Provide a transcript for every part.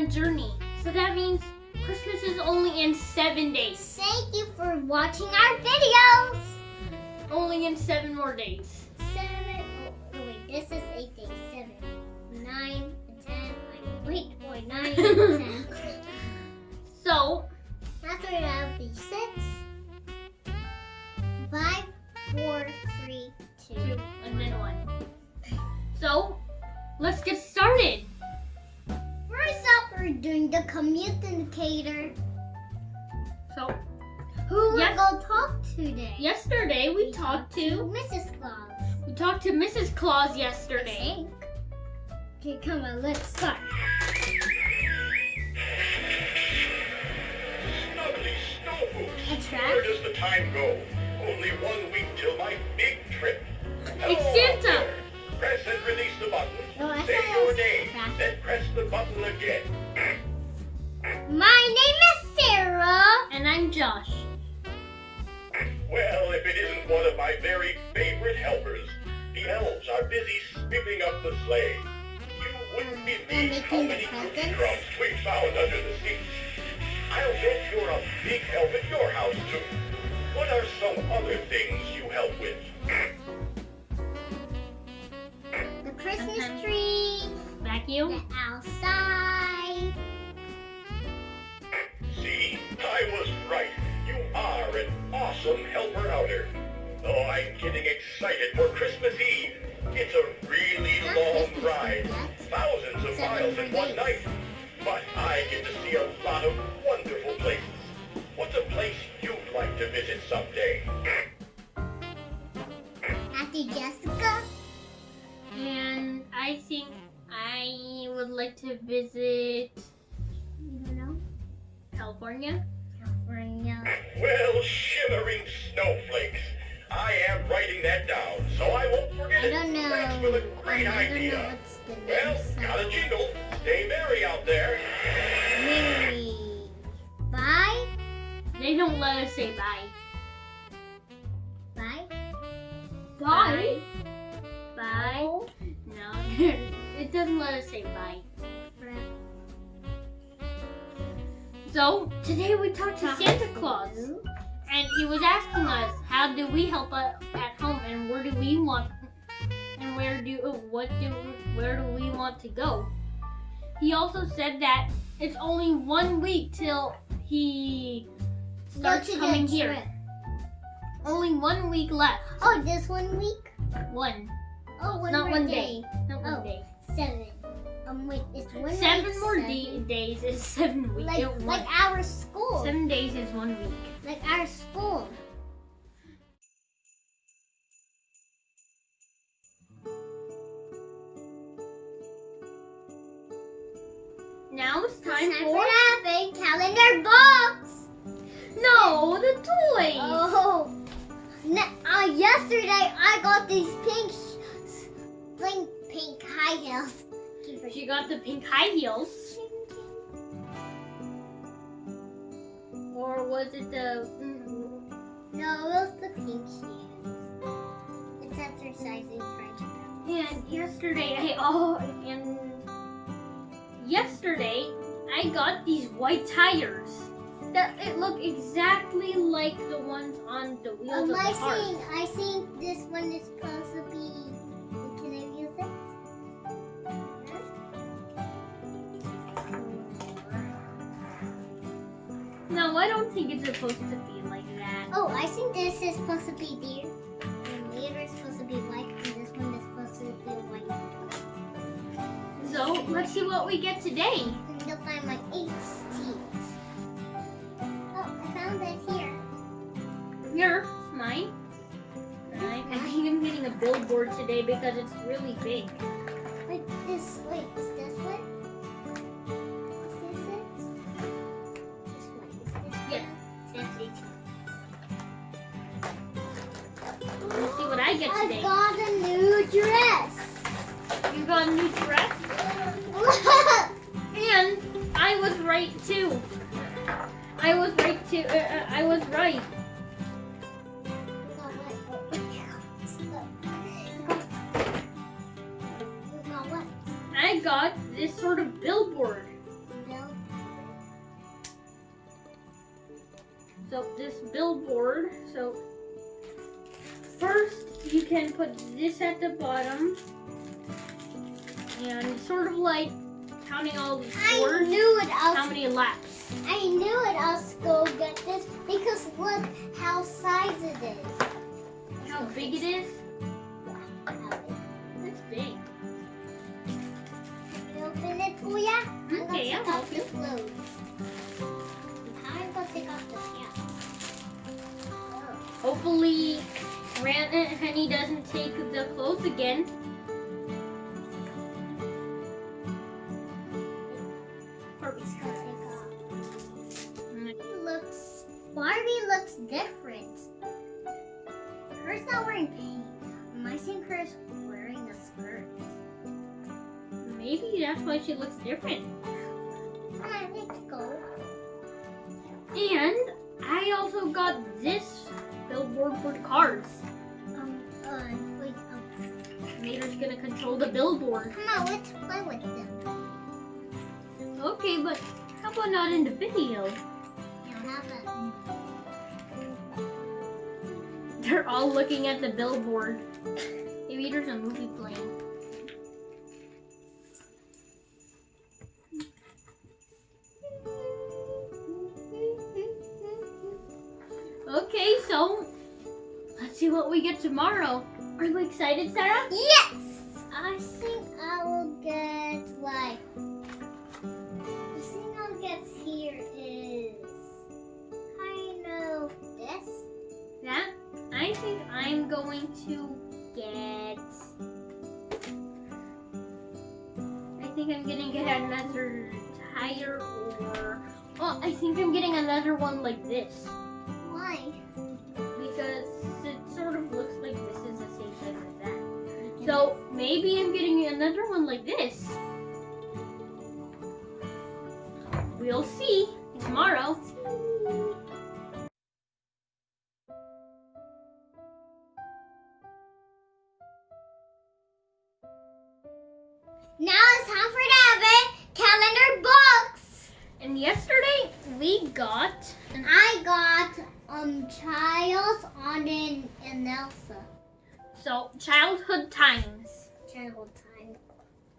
a journey. So that means Christmas is only in 7 days. Thank you for watching our videos. Only in 7 more days. 7. Oh, wait, this is 8 days. 7, 9, 10. Wait, 9, 10. So, after that would be 6, 5, 4, 3, 2, 2, and then 1. So, let's get started. First up, we're doing the communicator. So, Who Yes. we're gonna talk to today? yesterday we talked to Mrs. Claus. Mrs. Claus I yesterday. think. Okay, come on, let's start. Snuggly snow boots. A trap? Where does the time go? Only 1 week till my big trip. Hello It's out Santa. there. Press and release the button. Oh, I Say thought it your was name, trap. then press the button again. My name is Sarah. And I'm Josh. Well, if it isn't one of my very favorite helpers, the elves are busy sweeping up the sleigh. You wouldn't believe how making many the cookie presents? crumbs we found under the seats. I'll bet you're a big help at your house, too. What are some other things you help with? The Christmas tree. Vacuum. The outside. See, I was right. You are an awesome helper-outer. Oh, I'm getting excited for Christmas Eve. It's a really long ride. Thousands of miles in one night. But I get to see a lot of wonderful places. What's a place you'd like to visit someday? Auntie Jessica. And I think I would like to visit You don't know? California. California. Well, shivering snowflakes. I am writing that down, so I won't forget I it. don't know. Thanks for the great I don't know idea. what's the Well, name. got a jingle. Stay merry out there. Mary. Bye. They don't let us say bye. Bye. Bye. Bye. No, it doesn't let us say bye. So today we talked to Santa Claus, and he was asking us how do we help at home, and where do we want, and where do we want to go. He also said that it's only 1 week till he starts Go to coming the here. trip. Only 1 week left. Oh, this 1 week? One, Oh, one not more 1 day. day. Not 1 Oh. day. 7. Wait, it's 1 week. 7 more 7. days is 7 weeks. Like our school. 7 days is 1 week. Like our school. Now it's time Time for for having calendar box. no the toys. Oh. Yesterday I got these pink high heels. She got the pink high heels, or was it the? No, it was the pink shoes. It's exercising French girl. And yesterday I got these white tires that it look exactly like the ones on the wheels of the car. I think this one is supposed to be. Can I use it? No, I don't think it's supposed to be like that. Oh, I think this is supposed to be there. And the other is supposed to be white, and this one is supposed to be white. So let's see what we get today. And you'll find my 8 teeth. Oh, I found it here. Here, it's mine. I think I'm getting a billboard today because it's really big. Wait, is this one? Is this it? This one, is this Yeah. one? That's it. Let's see what I get I today. got a new dress. You got a new dress? And I was right too. I was right too. I was right. You got what? I got this sort of billboard. Billboard? So this billboard, so first you can put this at the bottom and sort of like counting all these doors, how many laps. I knew it. I'll go get this because look how size it is. How big it is? That's big. Can you open it, Kuya? Okay, I'll help you. I'm going to take off this, Hopefully, Henny doesn't take the clothes again. Barbie looks different. Hers not wearing pink. My Synchro's wearing a skirt. Maybe that's why she looks different. Alright, let's go. And I also got this billboard for the cars. Wait. Mater's gonna control the billboard. Come on, let's play with them. Okay, but how about not in the video? You don't have that. They're all looking at the billboard. Maybe there's a movie playing. Okay, so let's see what we get tomorrow. Are you excited, Sarah? Yes! I think I will get like. The thing I'll get here is kind of this. Yeah? I think I'm going to get. I think I'm gonna get another tire or. Oh, I think I'm getting another one like this. Why? Because it sort of looks like this is the same size as that. So maybe I'm getting another one like this. We'll see tomorrow. Now it's time for the calendar books. And yesterday we got I got Child's Auden and Elsa. so childhood times. Childhood time.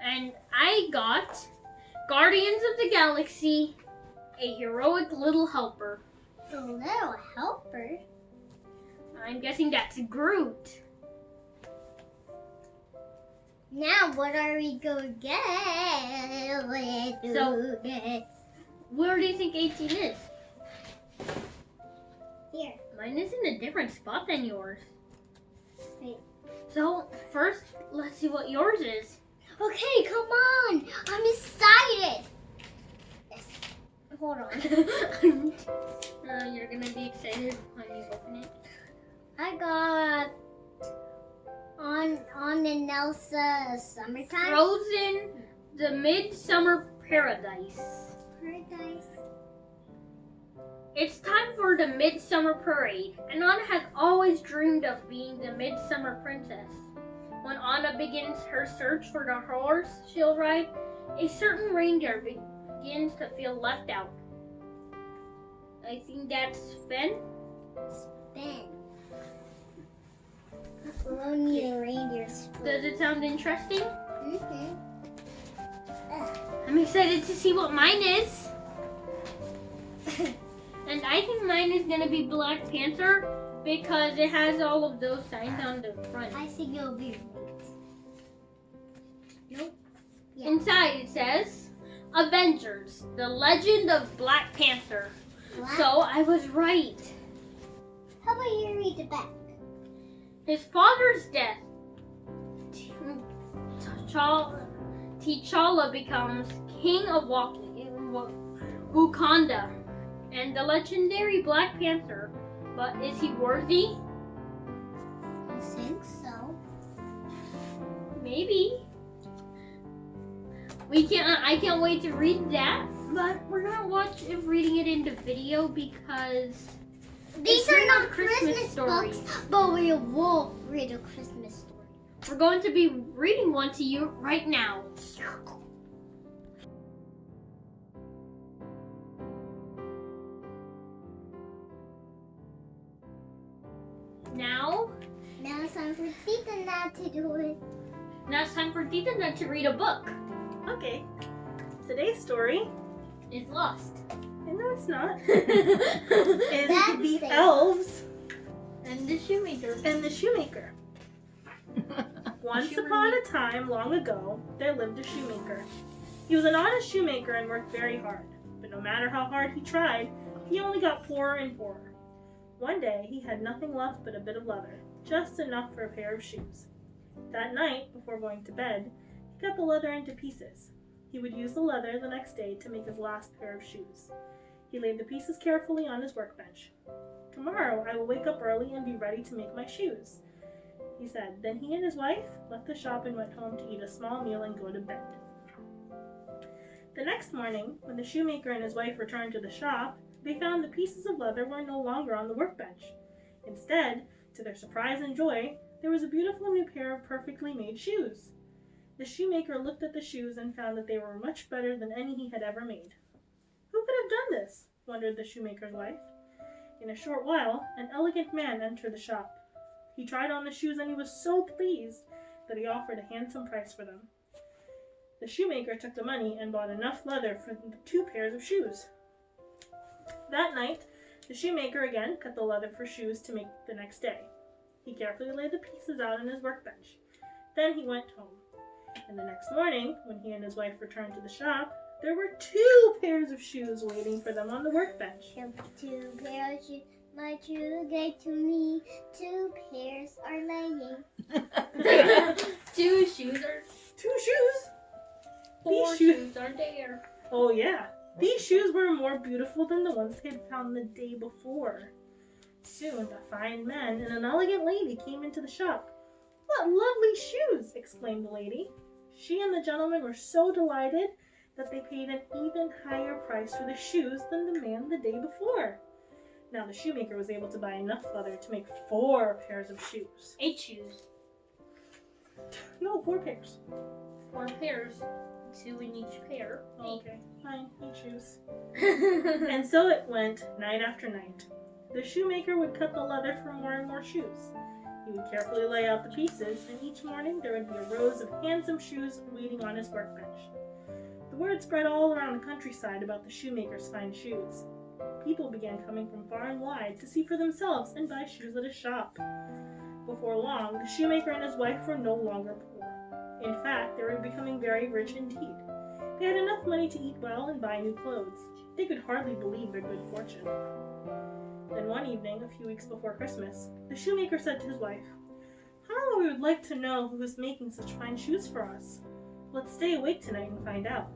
And I got Guardians of the Galaxy, a heroic little helper. A little helper. I'm guessing that's Groot. Now what are we gonna get? So- Where do you think 18 is? Here. Mine is in a different spot than yours. Wait. So first, let's see what yours is. Okay, come on. I'm excited. Yes. Hold on. You're gonna be excited when you open it. I got on and Elsa summertime. Frozen, the Midsummer Paradise. Paradise. It's time for the Midsummer Parade, and Anna has always dreamed of being the Midsummer Princess. When Anna begins her search for the horse she'll ride, a certain reindeer begins to feel left out. I think that's Sven. Ben. We'll need a reindeer spoon. Does it sound interesting? Mm-hmm. I'm excited to see what mine is. And I think mine is gonna be Black Panther because it has all of those signs on the front. I think it'll be right. Nope. Yeah. Inside it says, Avengers, the Legend of Black Panther. Black. So I was right. How about you read the back? His father's death. T'Challa becomes king of Wakanda and the legendary Black Panther. But is he worthy? I think so. Maybe. I can't wait to read that, but we're not reading it in the video because These it's are written not on Christmas stories. books, but we will read a Christmas story. We're going to be reading one to you right now. time for Tita Nat to do it. Now it's time for Tita Nat to read a book. Okay. Today's story, It's lost. and no it's not, is That's The safe. Elves And the shoemaker. and the Shoemaker. Once Shoemaker. upon a time, long ago, there lived a shoemaker. He was an honest shoemaker and worked very hard. But no matter how hard he tried, he only got poorer and poorer. One day, he had nothing left but a bit of leather, just enough for a pair of shoes. That night, before going to bed, he cut the leather into pieces. He would use the leather the next day to make his last pair of shoes. He laid the pieces carefully on his workbench. "Tomorrow I will wake up early and be ready to make my shoes," he said. Then he and his wife left the shop and went home to eat a small meal and go to bed. The next morning, when the shoemaker and his wife returned to the shop, they found the pieces of leather were no longer on the workbench. Instead, to their surprise and joy, there was a beautiful new pair of perfectly made shoes. The shoemaker looked at the shoes and found that they were much better than any he had ever made. "Who could have done this?" wondered the shoemaker's wife. In a short while, an elegant man entered the shop. He tried on the shoes and he was so pleased that he offered a handsome price for them. The shoemaker took the money and bought enough leather for the 2 pairs of shoes. That night, the shoemaker again cut the leather for shoes to make the next day. He carefully laid the pieces out on his workbench. Then he went home. And the next morning, when he and his wife returned to the shop, there were 2 pairs of shoes waiting for them on the workbench. 2 pairs of shoes, my true gave to me. 2 pairs are laying. 2 shoes are 2 shoes? 4 These shoes- shoes are there. Oh yeah, these shoes were more beautiful than the ones they had found the day before. Soon a fine man and an elegant lady came into the shop. "What lovely shoes!" exclaimed the lady. She and the gentleman were so delighted that they paid an even higher price for the shoes than the man the day before. Now the shoemaker was able to buy enough leather to make 4 pairs of shoes. 8 shoes. No, 4 pairs. 4 pairs. 2 in each pair. Okay, fine, 8 shoes. And so it went night after night. The shoemaker would cut the leather for more and more shoes. He would carefully lay out the pieces, and each morning there would be a rows of handsome shoes waiting on his workbench. The word spread all around the countryside about the shoemaker's fine shoes. People began coming from far and wide to see for themselves and buy shoes at his shop. Before long, the shoemaker and his wife were no longer poor. In fact, they were becoming very rich indeed. They had enough money to eat well and buy new clothes. They could hardly believe their good fortune. Then one evening, a few weeks before Christmas, the shoemaker said to his wife, "How we would like to know who is making such fine shoes for us. Let's stay awake tonight and find out."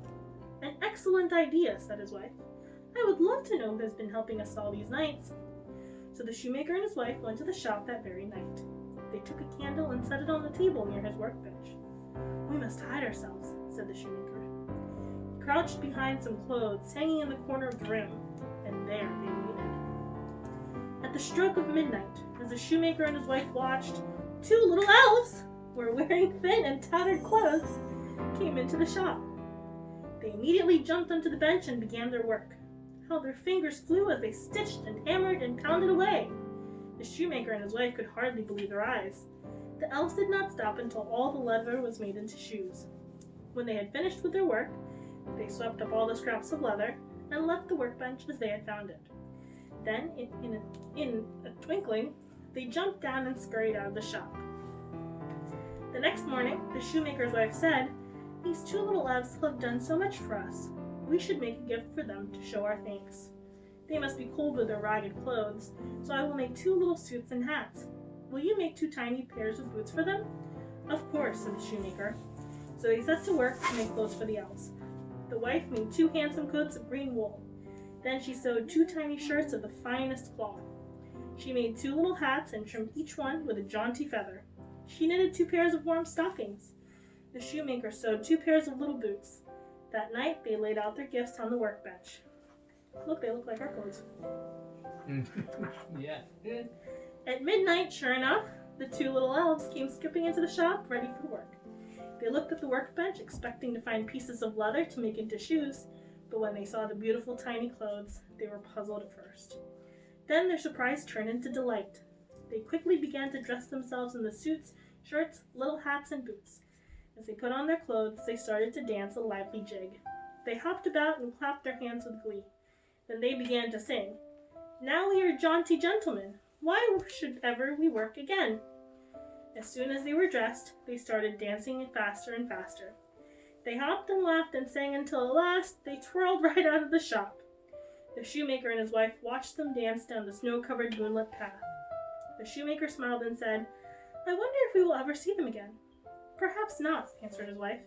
"An excellent idea," said his wife. "I would love to know who has been helping us all these nights." So the shoemaker and his wife went to the shop that very night. They took a candle and set it on the table near his workbench. "We must hide ourselves," said the shoemaker. He crouched behind some clothes hanging in the corner of the room, and there they waited. At the stroke of midnight, as the shoemaker and his wife watched, 2 little elves, who were wearing thin and tattered clothes, came into the shop. They immediately jumped onto the bench and began their work. How their fingers flew as they stitched and hammered and pounded away! The shoemaker and his wife could hardly believe their eyes. The elves did not stop until all the leather was made into shoes. When they had finished with their work, they swept up all the scraps of leather and left the workbench as they had found it. Then, in a twinkling, they jumped down and scurried out of the shop. The next morning, the shoemaker's wife said, "These 2 little elves have done so much for us. We should make a gift for them to show our thanks. They must be cold with their ragged clothes, so I will make 2 little suits and hats. Will you make 2 tiny pairs of boots for them?" "Of course," said the shoemaker. So they set to work to make clothes for the elves. The wife made 2 handsome coats of green wool. Then she sewed 2 tiny shirts of the finest cloth. She made 2 little hats and trimmed each one with a jaunty feather. She knitted 2 pairs of warm stockings. The shoemaker sewed 2 pairs of little boots. That night they laid out their gifts on the workbench. Look, they look like our clothes. Yeah. At midnight, sure enough, the 2 little elves came skipping into the shop, ready for work. They looked at the workbench, expecting to find pieces of leather to make into shoes, but when they saw the beautiful tiny clothes, they were puzzled at first. Then their surprise turned into delight. They quickly began to dress themselves in the suits, shirts, little hats, and boots. As they put on their clothes, they started to dance a lively jig. They hopped about and clapped their hands with glee. Then they began to sing, "Now we are jaunty gentlemen. Why should ever we work again?" As soon as they were dressed, they started dancing faster and faster. They hopped and laughed and sang until at last they twirled right out of the shop. The shoemaker and his wife watched them dance down the snow-covered moonlit path. The shoemaker smiled and said, "I wonder if we will ever see them again." "Perhaps not," answered his wife,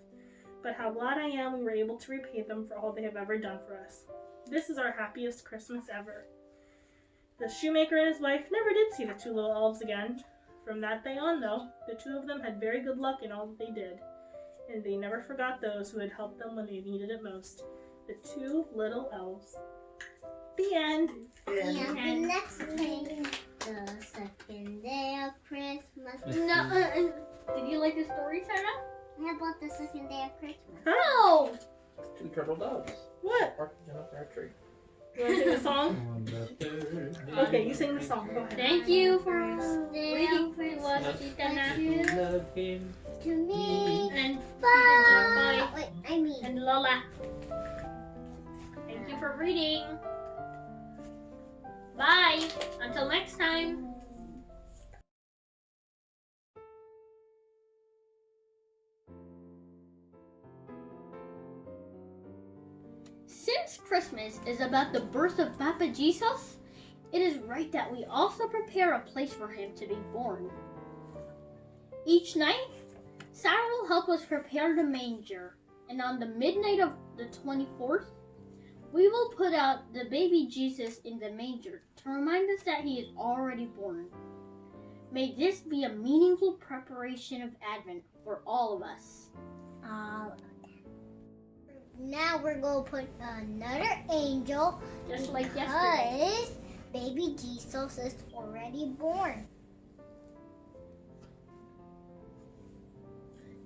"but how glad I am we were able to repay them for all they have ever done for us. This is our happiest Christmas ever." The shoemaker and his wife never did see the two little elves again. From that day on, though, the two of them had very good luck in all that they did, and they never forgot those who had helped them when they needed it most. The two little elves. The end. And the next thing, the second day of Christmas. No, did you like the story, Sarah? How about the second day of Christmas? No! Two turtle doves. What? Barking in a pear tree. You want to sing the song? On the third day. Okay, you sing the song. Go ahead. Thank you for reading for us, Tita Na. You love him. To me. And Bye. Bye. Wait, I mean. And Lola. Thank you for reading. Bye. Until next time. Since Christmas is about the birth of Papa Jesus, it is right that we also prepare a place for him to be born. Each night, Sarah will help us prepare the manger, and on the midnight of the 24th, we will put out the baby Jesus in the manger to remind us that he is already born. May this be a meaningful preparation of Advent for all of us. Now we're going to put another angel, Just like yesterday. because baby Jesus is already born.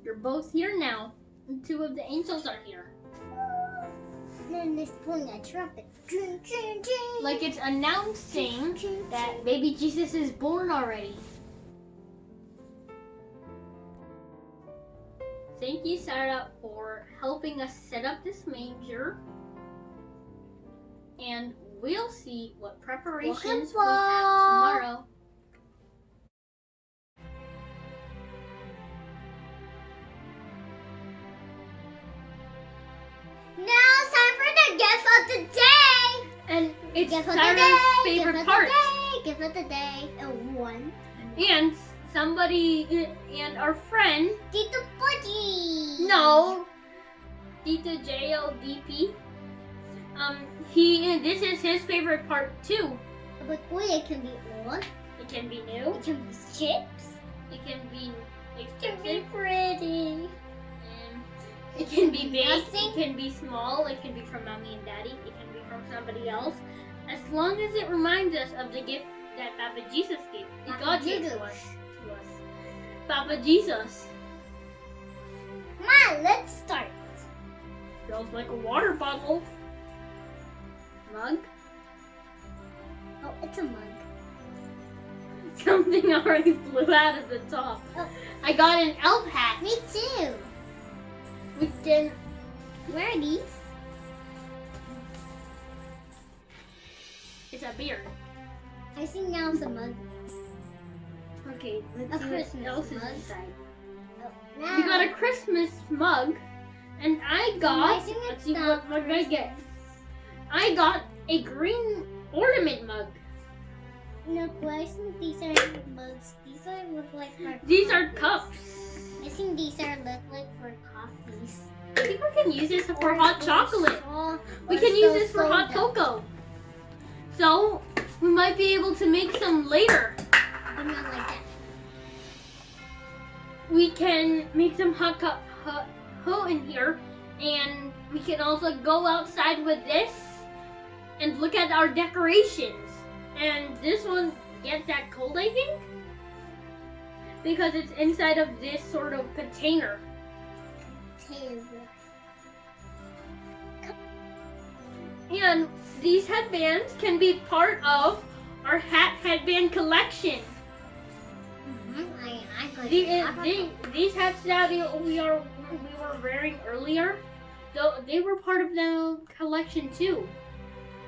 You're both here now, and two of the angels are here. And then it's pulling a trumpet. Ching, ching, ching. Like it's announcing Ching, that ching. baby Jesus is born already. Thank you, Sarah, for helping us set up this manger. And we'll see what preparations we have tomorrow. Now it's time for the gift of the day. And it's Gift of the Sarah's day. favorite gift part. Of the day. Gift of the day. And one. And somebody, and our friend, Tito Pudgy. no, Tito JLDP, this is his favorite part too. But wait, it can be old. It can be new, It can be chips. it can be It can be expensive, pretty. and it can be big, Nothing. it can be small, it can be from mommy and daddy, it can be from somebody else. As long as it reminds us of the gift that Papa Jesus gave, God gave to us. Papa Jesus. Come on, let's start. Feels like a water bottle. Mug. Oh, it's a mug. Something already flew out of the top. Oh. I got an elf hat. Me too. We did. Where are these? It's a beard. I see now it's a mug. Okay, A let's see Christmas what else is mug. inside. Oh, now. We got a Christmas mug, and I got. I think Let's it's see the what did I get. I got a green ornament mug. No, I think these are mugs. These are look like for These are coffees. cups. I think these are look like for coffees. I think we can use this for Or hot for chocolate. salt, We or can use so this for hot soda. cocoa. So we might be able to make some later. But not like that. We can make some hot cocoa in here, and we can also go outside with this and look at our decorations. And this one get that cold, I think, because it's inside of this sort of container. And these headbands can be part of our headband collection. These hats that we were wearing earlier, though they were part of the collection too.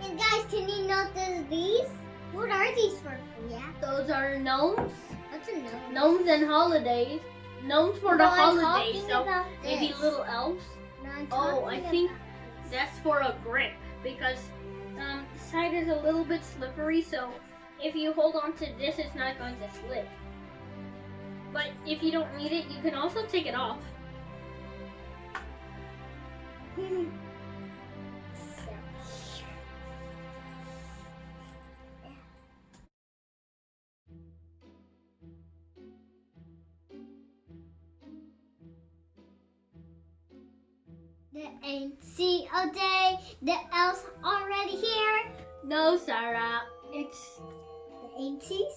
And guys, can you notice these? What are these for? Yeah. Those are gnomes. What's a gnome? Gnomes and holidays. Gnomes for the No, I'm holidays, talking so about maybe this. little elves. No, I'm Oh, talking I think about this. that's for a grip because the side is a little bit slippery, so if you hold on to this, it's not going to slip. But if you don't need it, you can also take it off. The ain't see a day. The elves already here. No, Sarah, it's The ain't sees.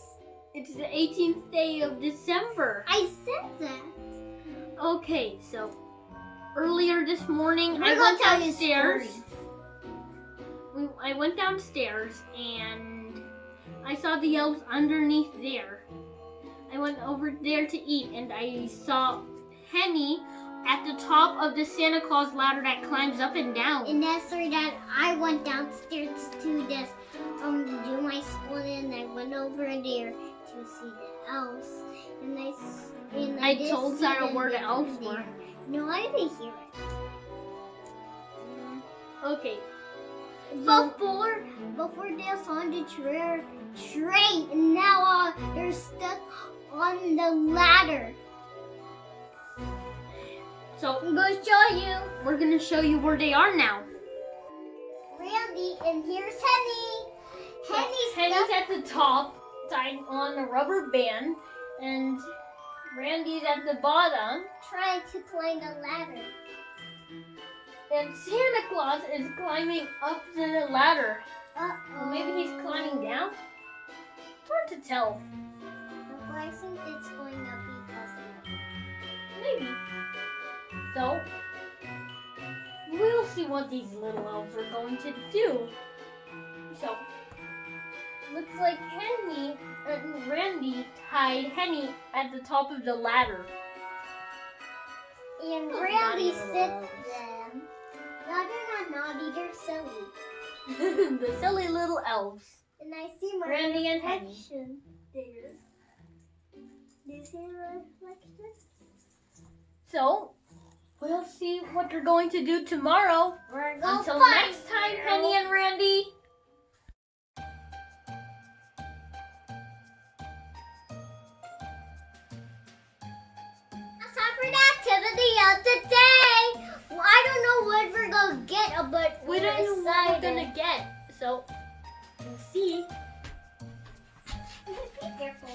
the 18th day of December. I said that. Okay, so earlier this morning We're I gonna went tell you downstairs. stories. I went downstairs and I saw the elves underneath there. I went over there to eat and I saw Henny at the top of the Santa Claus ladder that climbs up and down. And that's where that I went downstairs to this do my school, and I went over there to see the elves. And I did told see Sarah them where the over elves there. were. No, I didn't hear it. Okay. Before they're on the train, and now they're stuck on the ladder. So I'm gonna show you. we're gonna show you where they are now. Randy, and here's Henny. Henny's at the top, tied on a rubber band, and Randy's at the bottom, Trying to climb the ladder. and Santa Claus is climbing up the ladder. Uh-oh. Maybe he's climbing down? It's hard to tell. But I think it's going up because of it. Maybe. So, we'll see what these little elves are going to do. So, looks like Henny and Randy tied Henny at the top of the ladder. And Oh, Randy naughty little sits elves. them. No, they're not naughty, they're silly. The silly little elves. And I see my Randy and Henny. reflection there. Do you see my reflection? So, we'll see what they're going to do tomorrow. We're going Until to next time, Henny and Randy. That's time for the activity of the day. Well, I don't know what we're going to get, but We don't know what we're excited. gonna get. So, we'll see. Be careful.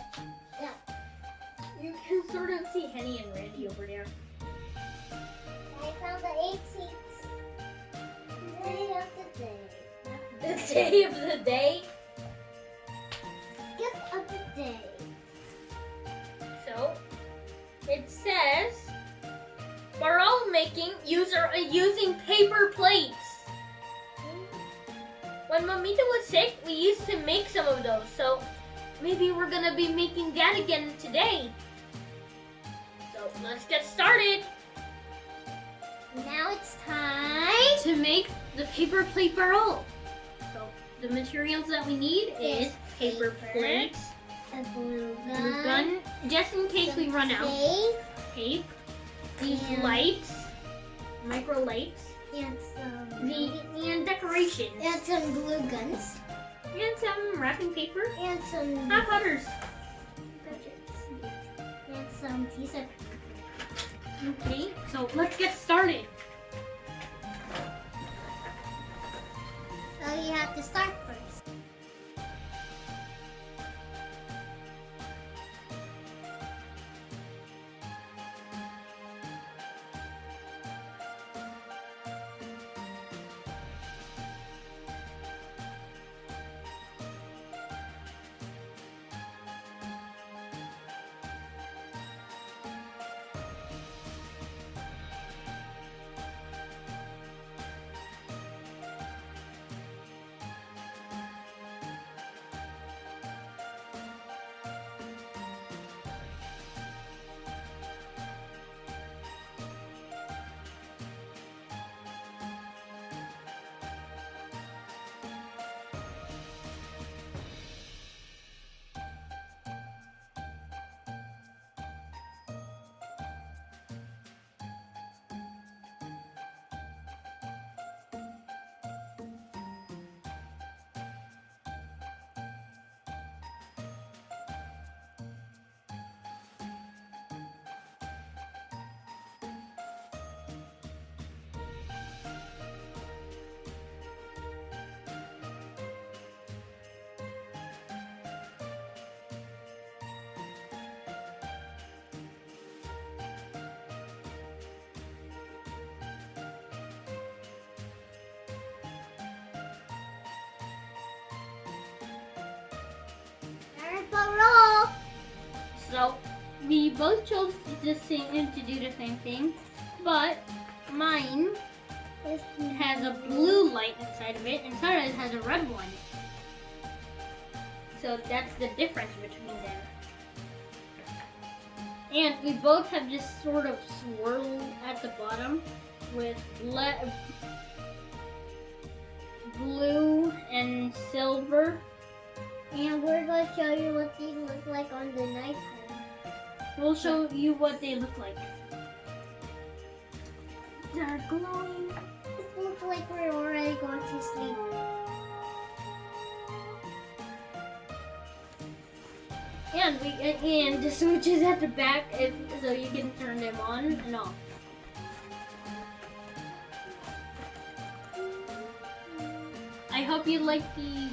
You can sort of see Henny and Randy over there. I found the 18th day of the day. The day of the day. Gift of the day. So, it says, Parol making using paper plates. When Mamita was sick, we used to make some of those. So, maybe we're gonna be making that again today. So, let's get started. Now it's time. To make the paper plate Parol. So, the materials that we need is paper plates, A glue glue gun, just in case we run out, Tape tape, these And- lights, micro lights, and some and decorations, and some glue guns and some wrapping paper, and some hot cutters. and some piece of Okay, so let's get started. So you have to start first. So we both chose to do the same thing, but mine has a blue light inside of it, and Sarah's has a red one. So that's the difference between them. And we both have this sort of swirl at the bottom with blue and silver. And we're going to show you what these look like on the night time. We'll show you what they look like. They're glowing. It looks like we're already going to sleep. And the switch is at the back, so you can turn them on and off. I hope you like these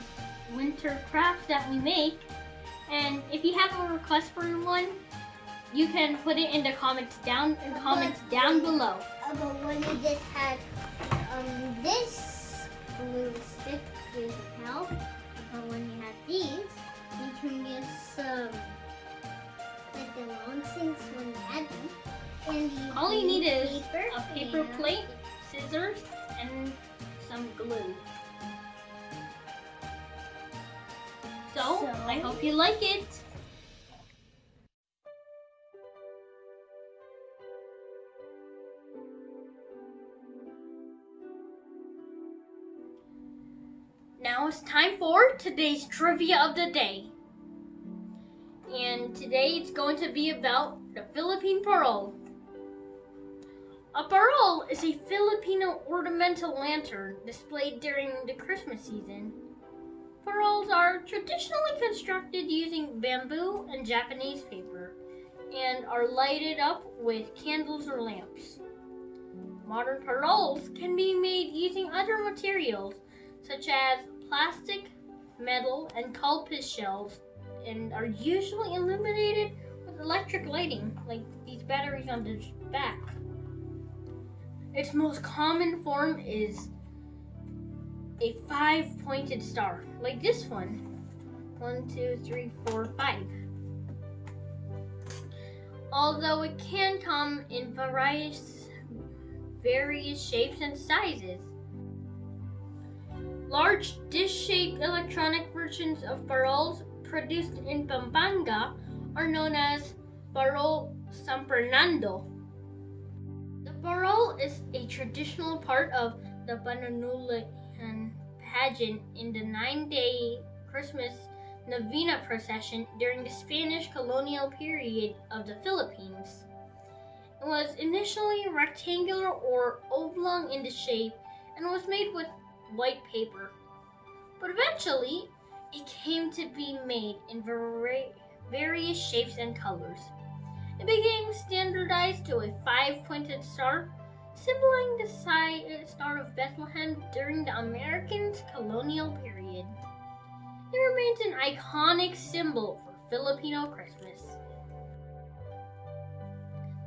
winter crafts that we make, and if you have a request for one, you can put it in the comments down below. But when you just had this blue stick, you can help. But when you had these, you can use some like the long things when you had them. And All you need is a paper and- plate, scissors, and some glue. So, I hope you like it. Now it's time for today's trivia of the day. And today it's going to be about the Philippine Parol. A parol is a Filipino ornamental lantern displayed during the Christmas season. Parols are traditionally constructed using bamboo and Japanese paper and are lighted up with candles or lamps. Modern parols can be made using other materials such as plastic, metal, and culpis shells, and are usually illuminated with electric lighting, like these batteries on the back. Its most common form is a 5-pointed star, like this one. 1, 2, 3, 4, 5. Although it can come in various shapes and sizes. Large dish-shaped electronic versions of parols produced in Pampanga are known as Parol San Fernando. The parol is a traditional part of the Panunulan pageant in the 9-day Christmas Novena procession during the Spanish colonial period of the Philippines. It was initially rectangular or oblong in the shape and was made with white paper, but eventually it came to be made in various shapes and colors. It became standardized to a 5-pointed star, symbolizing the Star of Bethlehem during the American colonial period. It remains an iconic symbol for Filipino Christmas.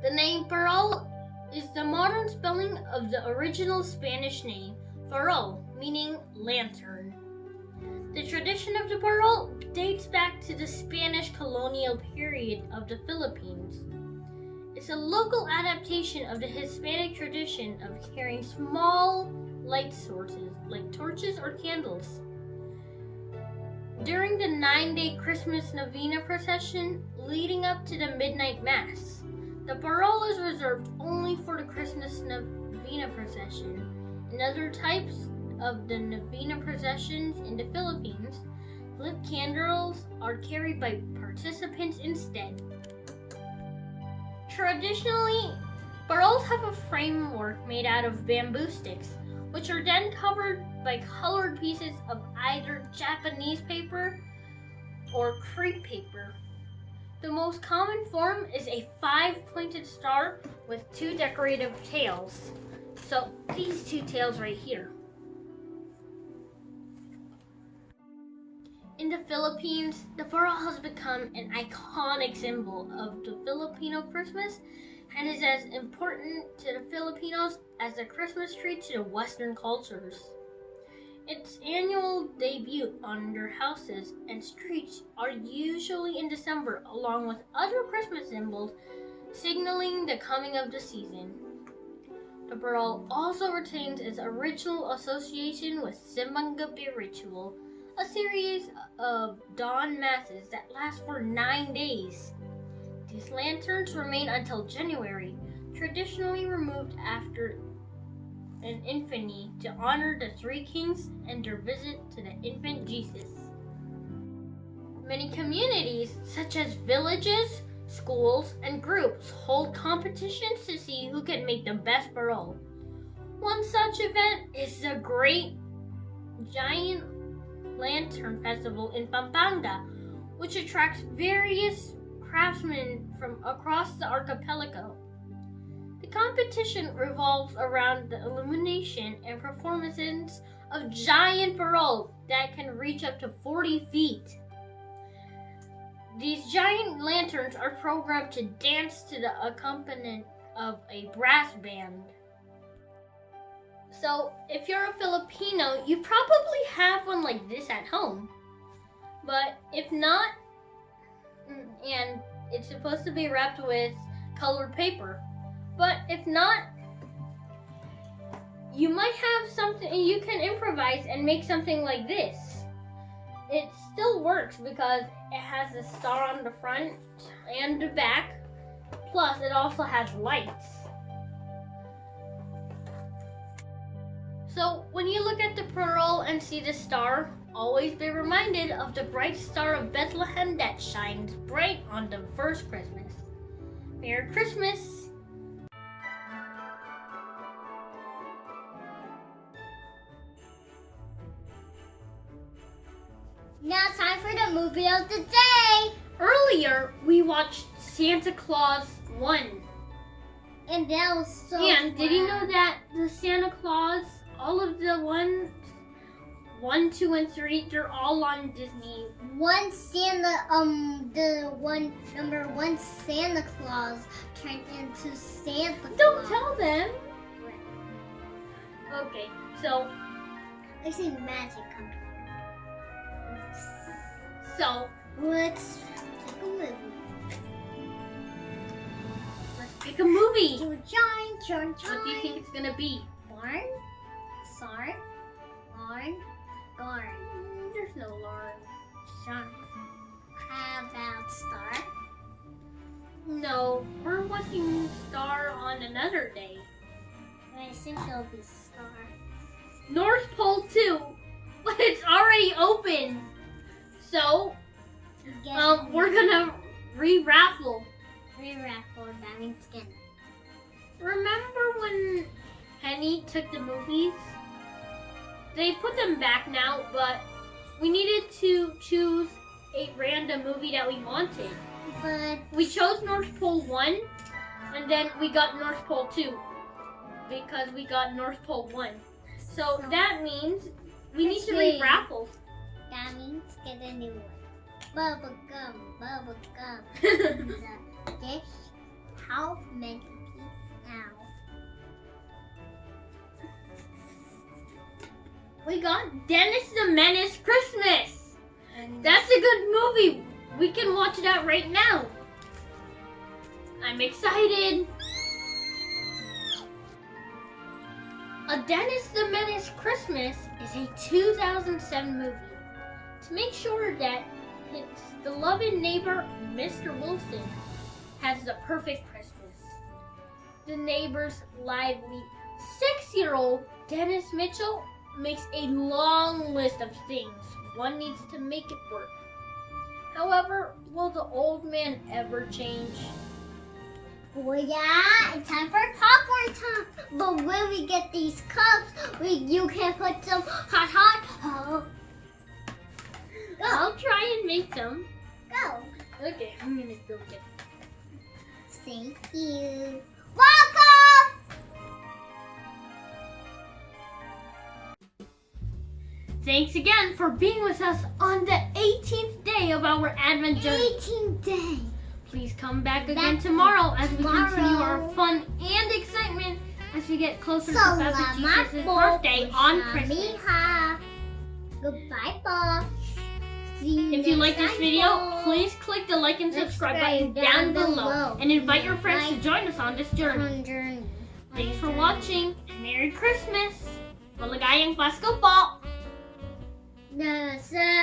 The name Parol is the modern spelling of the original Spanish name Farol, meaning lantern. The tradition of the parol dates back to the Spanish colonial period of the Philippines. It's a local adaptation of the Hispanic tradition of carrying small light sources like torches or candles. During the 9-day Christmas Novena procession leading up to the midnight mass, the parol is reserved only for the Christmas Novena procession. In other types of the Novena processions in the Philippines, lit candles are carried by participants instead. Traditionally, parols have a framework made out of bamboo sticks, which are then covered by colored pieces of either Japanese paper or crepe paper. The most common form is a 5-pointed star with 2 decorative tails. So these 2 tails right here. In the Philippines, the parol has become an iconic symbol of the Filipino Christmas and is as important to the Filipinos as the Christmas tree to the Western cultures. Its annual debut on their houses and streets are usually in December, along with other Christmas symbols signaling the coming of the season. The Parol also retains its original association with Simbang Gabi ritual, a series of dawn masses that last for 9 days. These lanterns remain until January, traditionally removed after an infany to honor the three kings and their visit to the infant Jesus. Many communities, such as villages, schools, and groups, hold competitions to see who can make the best parol. One such event is the Great Giant Lantern Festival in Pampanga, which attracts various craftsmen from across the archipelago. The competition revolves around the illumination and performances of giant paroles that can reach up to 40 feet. These giant lanterns are programmed to dance to the accompaniment of a brass band. So, if you're a Filipino, you probably have one like this at home. But if not, and it's supposed to be wrapped with colored paper. But if not, you might have something, you can improvise and make something like this. It still works because it has a star on the front and the back, plus it also has lights. So when you look at the parol and see the star, always be reminded of the bright star of Bethlehem that shines bright on the first Christmas. Merry Christmas! Now time for the movie of the day. Earlier, we watched Santa Claus 1. And that was so And did you fun. know that the Santa Claus, all of the 1, 2, and 3, they're all on Disney. One Santa, number one Santa Claus turned into Santa Claus. Don't tell them. Okay, so I see magic come true. so Let's take a movie. let's pick a movie. To John. What do you think it's gonna be? Barn? Sarn? Barn? Garn. There's no Lauren. John. How about Star? No, we're watching Star on another day. I think it'll be Star. North Pole 2, but it's already open. So, we're gonna re-raffle. Re-raffle, that means skin. Remember when Penny took the movies? They put them back now, but we needed to choose a random movie that we wanted. But We chose North Pole 1, and then we got North Pole 2, because we got North Pole 1. So that means we need to re-raffle. that means get a new one. Bubble gum. Dish. How many people now? We got Dennis the Menace Christmas. And That's a good movie. We can watch that right now. I'm excited. A Dennis the Menace Christmas is a 2007 movie. To make sure that his beloved neighbor, Mr. Wilson, has the perfect Christmas, the neighbor's lively 6-year-old Dennis Mitchell makes a long list of things one needs to make it work. However, will the old man ever change? Oh yeah, it's time for popcorn time. But when we get these cups, you can put some hot. Go. I'll try and make some. Go. Okay, I'm gonna go get Thank you. Welcome. Thanks again for being with us on the 18th day of our Advent journey. 18th day. Please come back again Back tomorrow as we tomorrow. continue our fun and excitement as we get closer to Papa Salamat Jesus' po birthday on sa Christmas. miha. Goodbye, Bob. If you like this video, please click the like and subscribe button down below and invite your friends to join us on this journey. Thanks for watching and Merry Christmas! Maligayang Pasko po! Nasa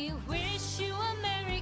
We wish you a Merry